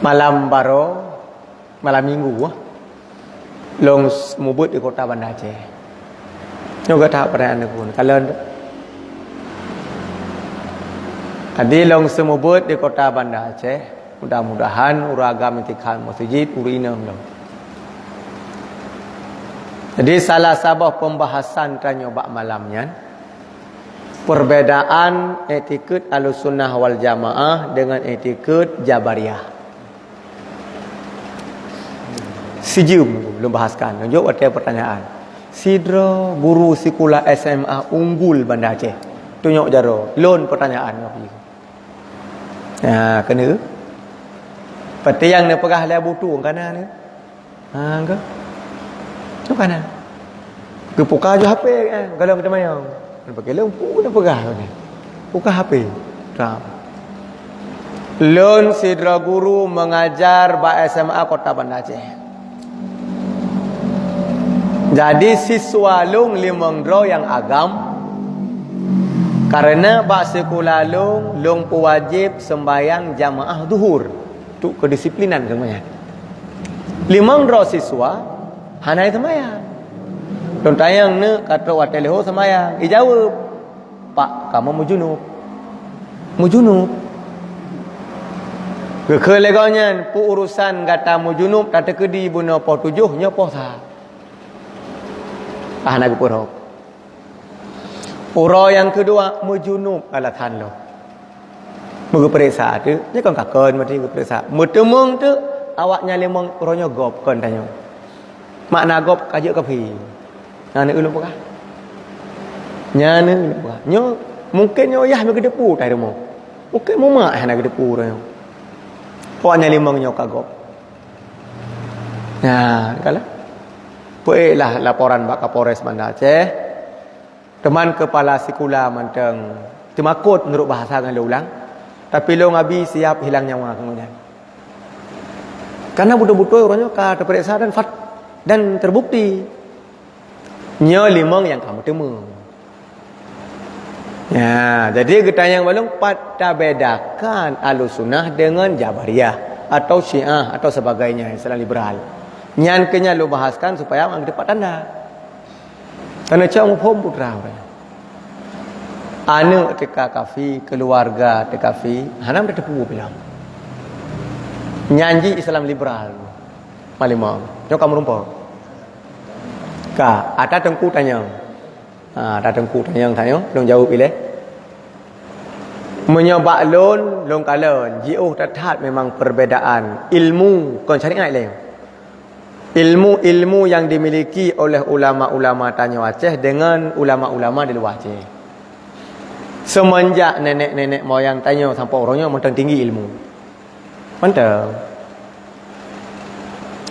malam baru malam minggu long mubut di kota Banda Aceh. Nyoga tak pernah pun kalau tadi long semubut di kota Banda Aceh, mudah-mudahan uragam intikal masjid urinam long. Jadi salah sabah pembahasan tanya bak malamnya perbedaan etiket Ahlussunnah wal Jamaah dengan etiket Jabariyah. Sijum belum bahaskan. Lanjut ada pertanyaan. Sidra guru sekolah SMA unggul Banda Aceh. Tunjuk jaro. Lon pertanyaan apa itu? Ya, kena. Peti yang nak pegah le butu kana ni. Ha ke? Tu kana. Ke puka je HP kan. Kalau kita mayang. Pakai lempu dah pegah ni. Puka HP. Tak. Lon sidra guru mengajar ba SMA Kota Banda Aceh. Jadi siswa long limang draw yang agam karena bak sekolah long wajib sembahyang jamaah zuhur tu kedisiplinan kemudian limang draw siswa hanai sembahyang don tayang ne kata wateleho sembahyang jawab pak kamu mujunub ke legonya pu urusan kata mujunub tak kedi buna po 7 nya po sa Nabi Purhok. Ura yang kedua mujunub alatan lo. Muga periksa tu, ni kan kakon mati periksa. Mutemung tu awaknya lemong uronya gop kan tanya. Makna gop kaje kafi. Nah ni ulun pukah. Nya ni ulun pukah. Nyo mungkin nyo yah me kedepu tai demo. Mungkin mu mak hana kedepu ro. Awaknya lemong nyo kagop. Nah, kalah. Puilah laporan bak Kapolres Banda Aceh. Teman kepala sekolah manteng temakut menurut bahasa dengan ulang. Tapi lo ngabi siap hilang nyawa kemudian. Karena betul-betul orangnya ka terperiksa dan terbukti. Nyo limang yang kamu temu. Ya, jadi kita yang belum pada bedakan Ahlussunnah dengan Jabariyah atau Syiah atau sebagainya Islam liberal. Nyan kenya lu bahaskan supaya orang dapat tanda. Karena cak muphom putra orang. Anak teka kafi, keluarga teka kafi, hanam dah tepu bilang. Nyanji Islam liberal. Malimau. Nyo kamu rumpau. Ka, ada tengku tanya. Ada tengku tanya, long jawab pilih. Menyobak long kalon. Jiuh tetap memang perbedaan ilmu kon syariat lain. Ilmu yang dimiliki oleh ulama-ulama Tanjung Aceh dengan ulama-ulama di luar Aceh. Semenjak nenek-nenek moyang Tanjung sampai orangnya mentang tinggi ilmu. Mantap.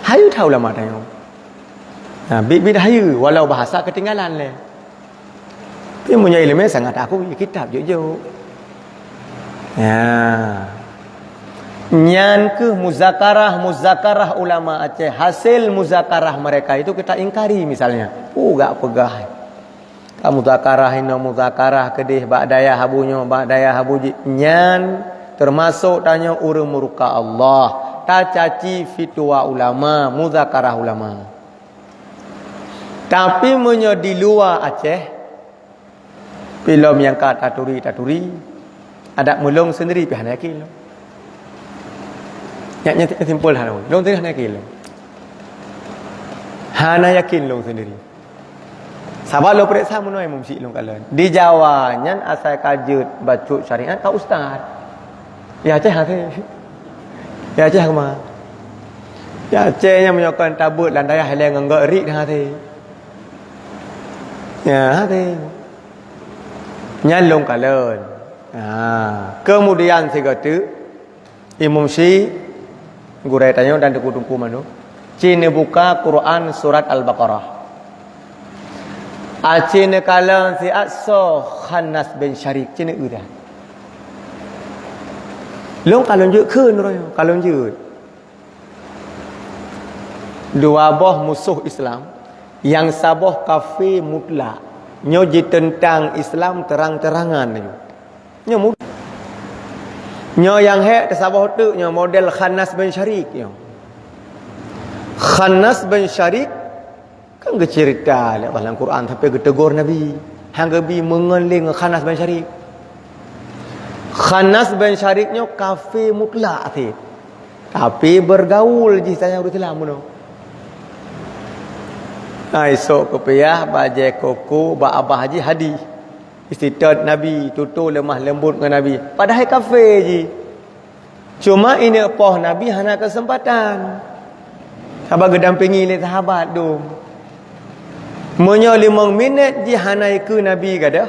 Hayu tahu ulama Tanjung. Bid hayu walau bahasa ketinggalan le. Tapi punya ilmu sangat aku kitab jujur. Ya. Nyan ke muzakarah ulama Aceh, hasil muzakarah mereka itu kita ingkari misalnya. Gak pegah. Kamu muzakarah kedih ba'daya habuji. Nyan termasuk tanya urang muruka Allah. Ta caci fitwa ulama, muzakarah ulama. Tapi menyo di luar Aceh, film yang kata taturi ada mulung sendiri pihak yakin. Yang simpul hana long sendiri hana yakin long. Hana yakin long sendiri. Sabar lo periksa munoi mumsi long kalian. Di Jawa nyan asal kajut bacuk syariat ka ustaz. Ya Aceh hati. Ya Aceh kemana? Ya Aceh yang menyokong tabut landaya heleng enggak rik hati. Ya hati. Nyan long kalian. Kemudian sigatu Imam Syi Gurai tanya dan tungku manu. Cina buka Quran surat Al-Baqarah. Cina kalang si Akso Khanas bin Syarik cina udah. Long kalon jut keun royo, kalon jut. Dua boh musuh Islam yang saboh kafir mutlak. Nyoji tentang Islam terang-terangan nyo. Nyo Nyo yang tersabah tu nyo model Khannas bin Syarik nyo. Khannas bin Syarik kan ke cerita dalam Quran sampai ke tegur Nabi. Hang Nabi mengeling Khannas bin Syarik. Khannas bin Syarik nyo kafir mutlak tu. Tapi bergaul je saya urut Islam tu. Esok kepiah bajai koko ba abah haji hadi. Istitad Nabi tutur lemah lembut dengan Nabi. Padahal kafir je. Cuma ini poh Nabi hana kesempatan. Sahabat gedampingi oleh sahabat tu. Menyo 5 minit je hana ke Nabi kata.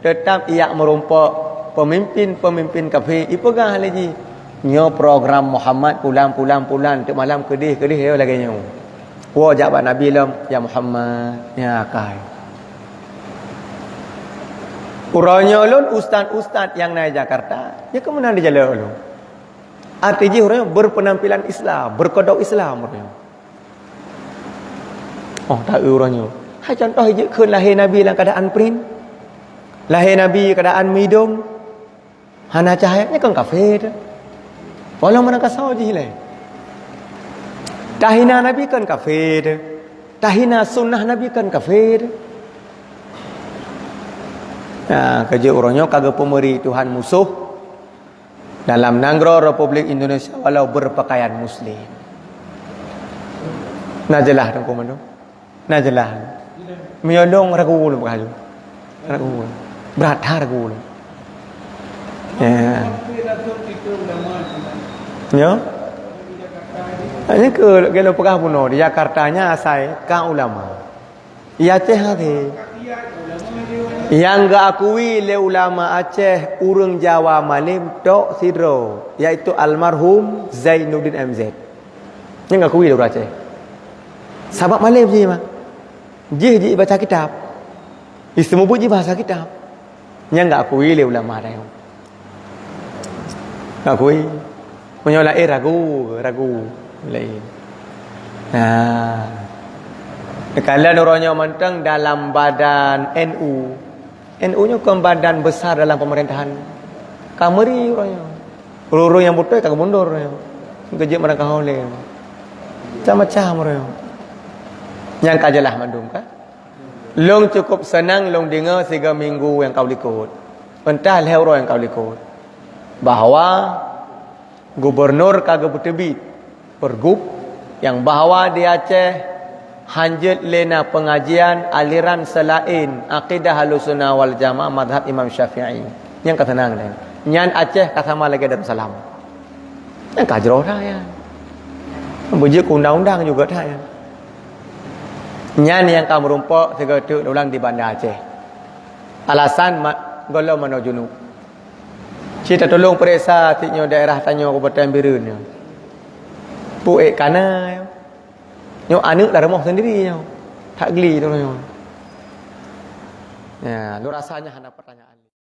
Tetap ia merompak pemimpin kafir. Ipegang lagi. Nyo program Muhammad pulang tu malam kedih lagi nyo. Wa jabat Nabi lam ya Muhammad ya kai. Uranya ulun ustaz-ustaz yang naik Jakarta, ya ke mana dia jalan ulun? Artinya orangnya berpenampilan Islam, berkodok Islam orangnya. Oh, tak orangnya. Hai contoh je ke lahir Nabi dalam keadaan print. Lahir Nabi keadaan midung. Hana cahayanya kan kafir. Walau mana kasau je lah. Tahina Nabi kan kafir. Tahina sunnah Nabi kan kafir. Nah, kerja orangnya kagak pemeri Tuhan musuh dalam Nangro Republik Indonesia walau berpakaian muslim. Najelah dong komando. Najelah. Miodong ragu lu berkaju. Ragu. Berat ragu lu. Ya. Ya. Ini ke kalau pegah puno di Jakartanya asai ka ulama. Ia teh hati. Yang gak akui le ulama Aceh urang Jawa Malim tok sidro yaitu almarhum Zainuddin MZ. Yang gak akui le urang Aceh. Sabab Malim je mah. Je baca kitab. Semua pun je bahasa kitab. Yang gak akui le ulama dah. Gak akui. Punya ragu lain. Nah. Kalau orangnya mantang dalam badan NU. NU-nya kan badan besar dalam pemerintahan. Kameri orangnya. Orang yang betul tak mundur orangnya. Kerja mereka oleh. Macam-macam orangnya. Yang kajalah mandum kan? Long cukup senang long dengar 3 minggu yang kau likut. Entah lehoro yang kau likut. Bahawa gubernur kagak bertebit pergub yang bahawa di Aceh hanjut lena pengajian aliran selain akidah Ahlussunnah wal Jamaah mazhab Imam Syafi'i. Yang kata nang lain. Nyan Aceh kata sama lagi Darussalam. Yang kajro dah ya. Berje undang-undang juga dah ya. Nyan yang kamu rumpak segatuk ulang di Bandar Aceh. Alasan golau mano junub. Cita tolong periksa tiknya daerah tanya Kabupaten Birun. Puek kana ya. Nyo anak dah remah sendiri nyo. Tak geli tu nyo. Ya, lu rasanya hana pertanyaan.